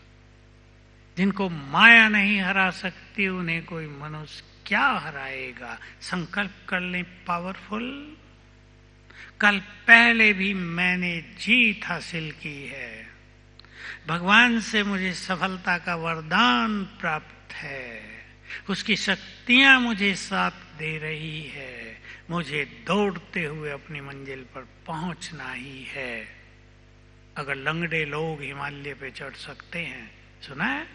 जिनको माया नहीं हरा सकती, उन्हें कोई मनुष्य क्या हराएगा। संकल्प कर लें पावरफुल। कल पहले भी मैंने जीत हासिल की है। भगवान से मुझे सफलता का वरदान प्राप्त है। उसकी शक्तियां मुझे साथ दे रही है। मुझे दौड़ते हुए अपनी मंजिल पर पहुंचना ही है। अगर लंगड़े लोग हिमालय पे चढ़ सकते हैं, सुना है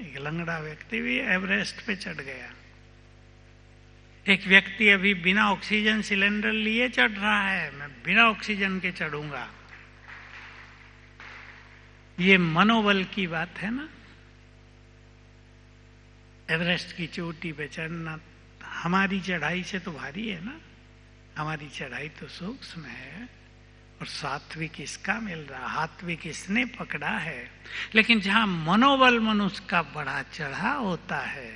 एक लंगड़ा व्यक्ति भी एवरेस्ट पे चढ़ गया। एक व्यक्ति अभी बिना ऑक्सीजन सिलेंडर लिए चढ़ रहा है, मैं बिना ऑक्सीजन के चढ़ूंगा। ये मनोबल की बात है ना। एवरेस्ट की चोटी पे चढ़ना हमारी चढ़ाई से तो भारी है ना। हमारी चढ़ाई तो सूक्ष्म है, और सात्विक इसका मिल रहा, हात्विक इसने पकड़ा है। लेकिन जहां मनोबल मनुष्य का बढ़ा चढ़ा होता है,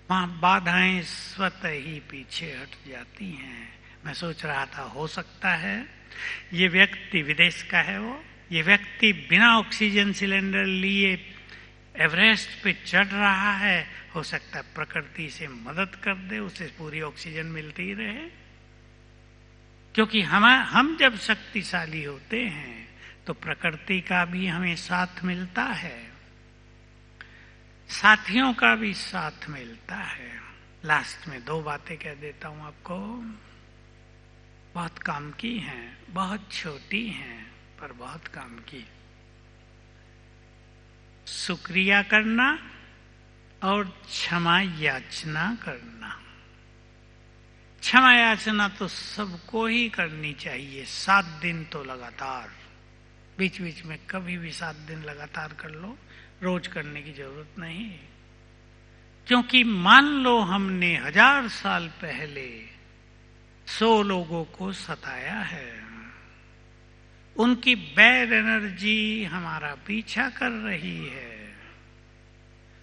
वहां बाधाएं स्वतः ही पीछे हट जाती हैं। मैं सोच रहा था, हो सकता है ये व्यक्ति विदेश का है, ये व्यक्ति बिना ऑक्सीजन सिलेंडर लिए एवरेस्ट पे चढ़ रहा है। हो सकता है प्रकृति से मदद कर दे, उसे पूरी ऑक्सीजन मिलती ही रहे। क्योंकि हम जब शक्तिशाली होते हैं तो प्रकृति का भी हमें साथ मिलता है, साथियों का भी साथ मिलता है। लास्ट में 2 बातें कह देता हूं आपको, बहुत काम की हैं, बहुत छोटी हैं पर बहुत काम की। शुक्रिया करना और क्षमा याचना करना। क्षमा याचना तो सबको ही करनी चाहिए, 7 दिन तो लगातार। बीच बीच में कभी भी 7 दिन लगातार कर लो, रोज करने की जरूरत नहीं, क्योंकि मान लो हमने 1000 साल पहले 100 लोगों को सताया है, उनकी बैड एनर्जी हमारा पीछा कर रही है,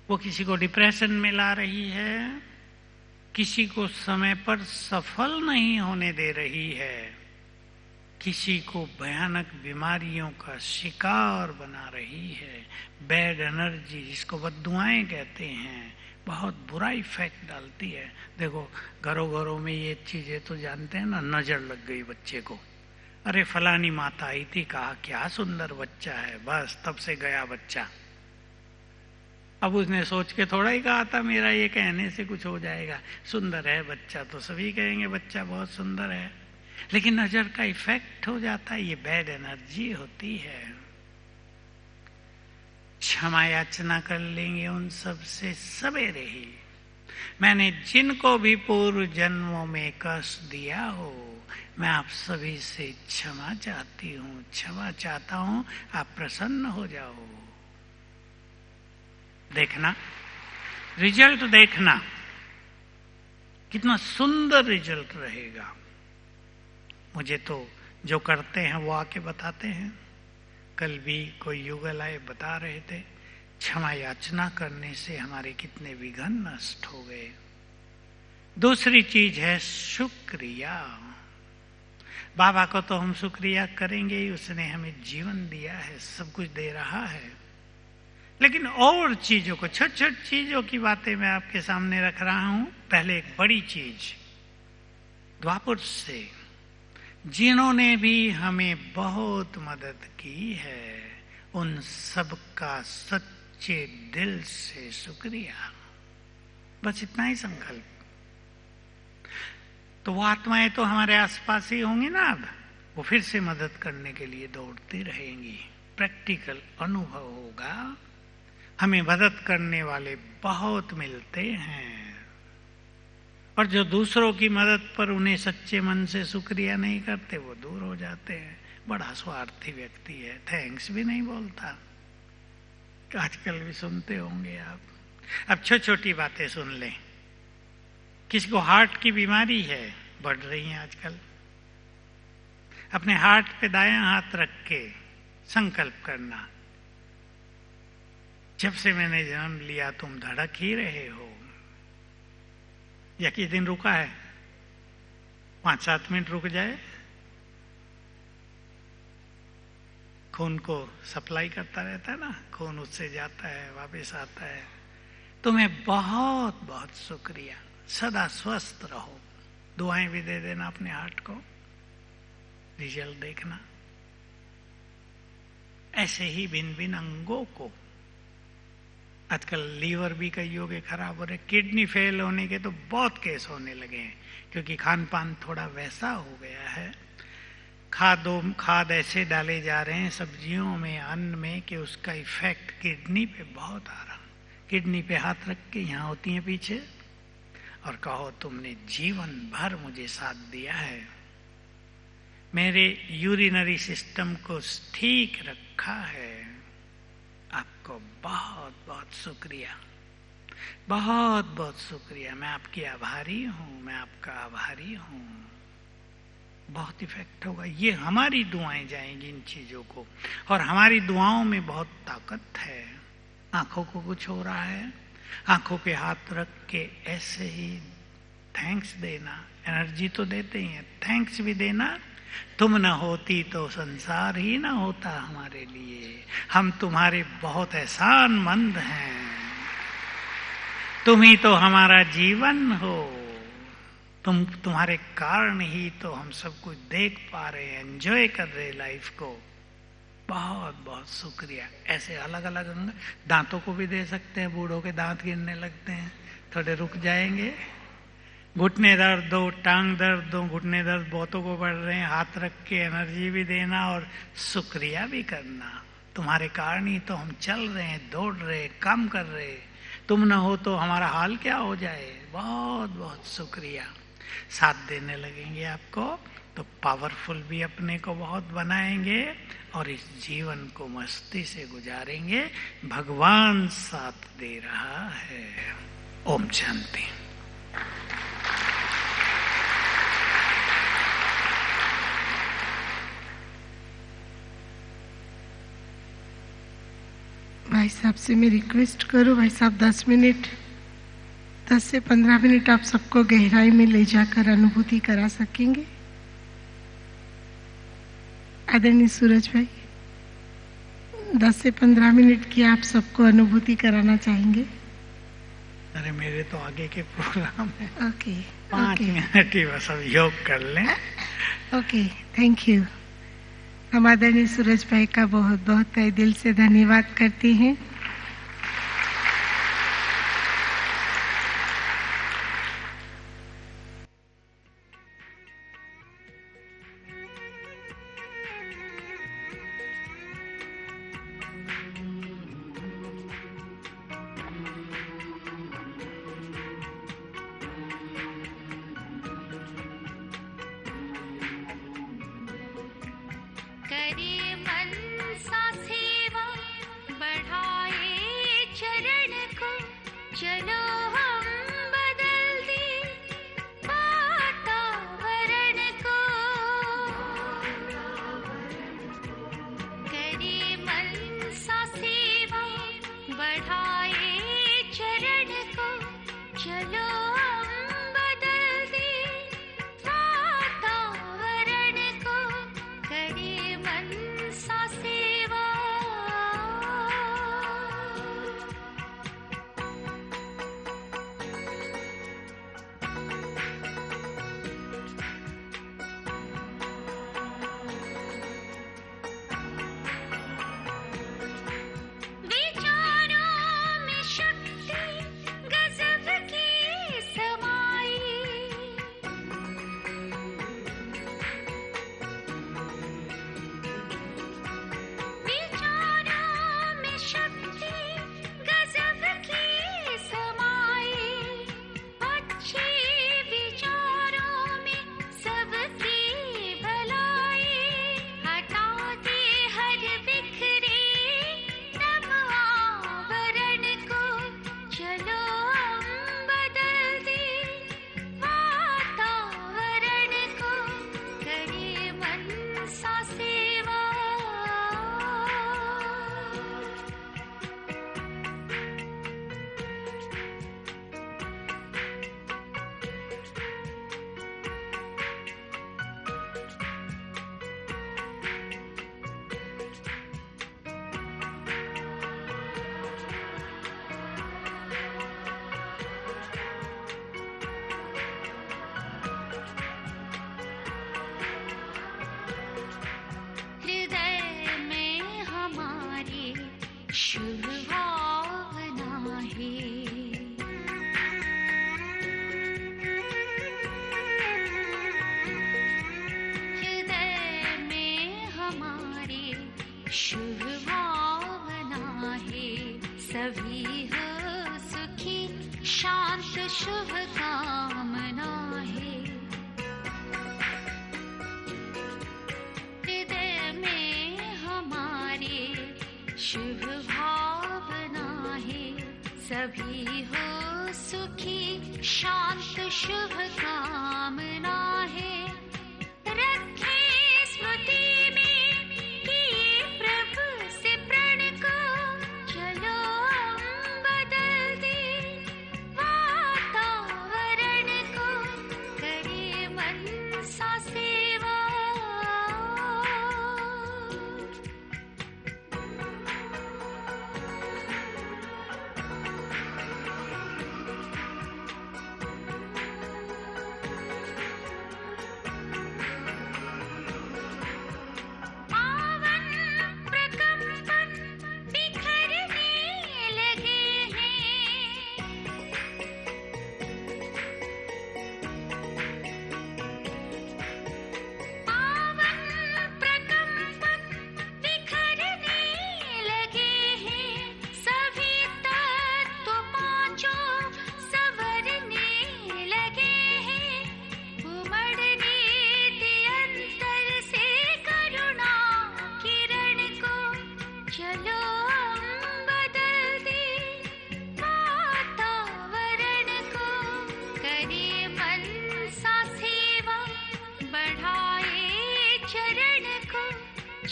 वो किसी को डिप्रेशन में ला रही है, किसी को समय पर सफल नहीं होने दे रही है, किसी को भयानक बीमारियों का शिकार बना रही है। बैड एनर्जी, जिसको बद्दुआएं कहते हैं, बहुत बुरा इफेक्ट डालती है। देखो घरों घरों में ये चीजें तो जानते हैं ना, नजर लग गई बच्चे को, अरे फलानी माता आई थी, कहा क्या सुंदर बच्चा है, बस तब से गया बच्चा। अब उसने सोच के थोड़ा ही कहा था मेरा ये कहने से कुछ हो जाएगा, सुंदर है बच्चा तो सभी कहेंगे बच्चा बहुत सुंदर है, लेकिन नजर का इफेक्ट हो जाता है, ये बैड एनर्जी होती है। क्षमा याचना कर लेंगे उन सब से सवेरे ही। मैंने जिनको भी पूर्व जन्मों में कष्ट दिया हो, मैं आप सभी से क्षमा चाहती हूँ, क्षमा चाहता हूँ, आप प्रसन्न हो जाओ। देखना रिजल्ट, देखना कितना सुंदर रिजल्ट रहेगा। मुझे तो जो करते हैं वो आके बताते हैं। कल भी कोई युगल आए बता रहे थे, क्षमा याचना करने से हमारे कितने विघ्न नष्ट हो गए। दूसरी चीज है शुक्रिया। बाबा को तो हम शुक्रिया करेंगे ही, उसने हमें जीवन दिया है, सब कुछ दे रहा है, लेकिन और चीजों को, छोटी छोटी चीजों की बातें मैं आपके सामने रख रहा हूं। पहले एक बड़ी चीज, द्वापर से जिन्होंने भी हमें बहुत मदद की है, उन सब का सच्चे दिल से शुक्रिया। बस इतना ही संकल्प। तो वो आत्माएं तो हमारे आसपास ही होंगी ना, अब वो फिर से मदद करने के लिए दौड़ती रहेंगी। प्रैक्टिकल अनुभव होगा, हमें मदद करने वाले बहुत मिलते हैं, और जो दूसरों की मदद पर उन्हें सच्चे मन से शुक्रिया नहीं करते, वो दूर हो जाते हैं। बड़ा स्वार्थी व्यक्ति है, थैंक्स भी नहीं बोलता। आजकल भी सुनते होंगे आप। अब छोटी छोटी बातें सुन लें। किसी को हार्ट की बीमारी है, बढ़ रही है आजकल, अपने हार्ट पे दायां हाथ रख के संकल्प करना, जब से मैंने जन्म लिया तुम धड़क ही रहे हो। या किस दिन रुका है? 5-7 मिनट रुक जाए, खून को सप्लाई करता रहता है ना, खून उससे जाता है वापस आता है। तुम्हें बहुत बहुत शुक्रिया, सदा स्वस्थ रहो। दुआएं भी दे देना अपने हार्ट को, रिजल्ट देखना। ऐसे ही भिन्न भिन्न अंगों को, आजकल लीवर भी कई योगे खराब हो रहे, किडनी फेल होने के तो बहुत केस होने लगे हैं, क्योंकि खान पान थोड़ा वैसा हो गया है। खाद ऐसे डाले जा रहे हैं सब्जियों में, अन्न में, कि उसका इफेक्ट किडनी पे बहुत आ रहा। किडनी पे हाथ रख के, यहाँ होती है पीछे, और कहो तुमने जीवन भर मुझे साथ दिया है, मेरे यूरिनरी सिस्टम को ठीक रखा है, आपको बहुत बहुत शुक्रिया, बहुत बहुत शुक्रिया। मैं आपकी आभारी हूं, मैं आपका आभारी हूं। बहुत इफेक्ट होगा। ये हमारी दुआएं जाएंगी इन चीजों को, और हमारी दुआओं में बहुत ताकत है। आंखों को कुछ हो रहा है, आंखों पे हाथ रख के ऐसे ही थैंक्स देना। एनर्जी तो देते ही हैं, थैंक्स भी देना। तुम न होती तो संसार ही ना होता हमारे लिए, हम तुम्हारे बहुत एहसानमंद हैं, तुम ही तो हमारा जीवन हो, तुम्हारे कारण ही तो हम सब कुछ देख पा रहे हैं, एंजॉय कर रहे लाइफ को। बहुत बहुत शुक्रिया। ऐसे अलग अलग अंग, दांतों को भी दे सकते हैं, बूढ़ों के दांत गिरने लगते हैं, थोड़े रुक जाएंगे। घुटने दर्द हो, टांग दर्द हो, घुटने दर्द बहुतों को बढ़ रहे हैं, हाथ रख के एनर्जी भी देना और शुक्रिया भी करना। तुम्हारे कारण ही तो हम चल रहे हैं, दौड़ रहे, काम कर रहे, तुम न हो तो हमारा हाल क्या हो जाए। बहुत बहुत शुक्रिया। साथ देने लगेंगे आपको तो पावरफुल भी अपने को बहुत बनाएंगे और इस जीवन को मस्ती से गुजारेंगे। भगवान साथ दे रहा है। ओम शांति। भाई साहब से मैं रिक्वेस्ट करूं, भाई साहब 10 से 15 मिनट आप सबको गहराई में ले जाकर अनुभूति करा सकेंगे? आदरणीय सूरज भाई, 10 से 15 मिनट की आप सबको अनुभूति कराना चाहेंगे? अरे मेरे तो आगे के प्रोग्राम है। ओके 5 मिनट ही बस अब योग कर लें। Okay, thank you. हम आदरणीय सूरज भाई का बहुत बहुत तहे दिल से धन्यवाद करते हैं।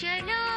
चला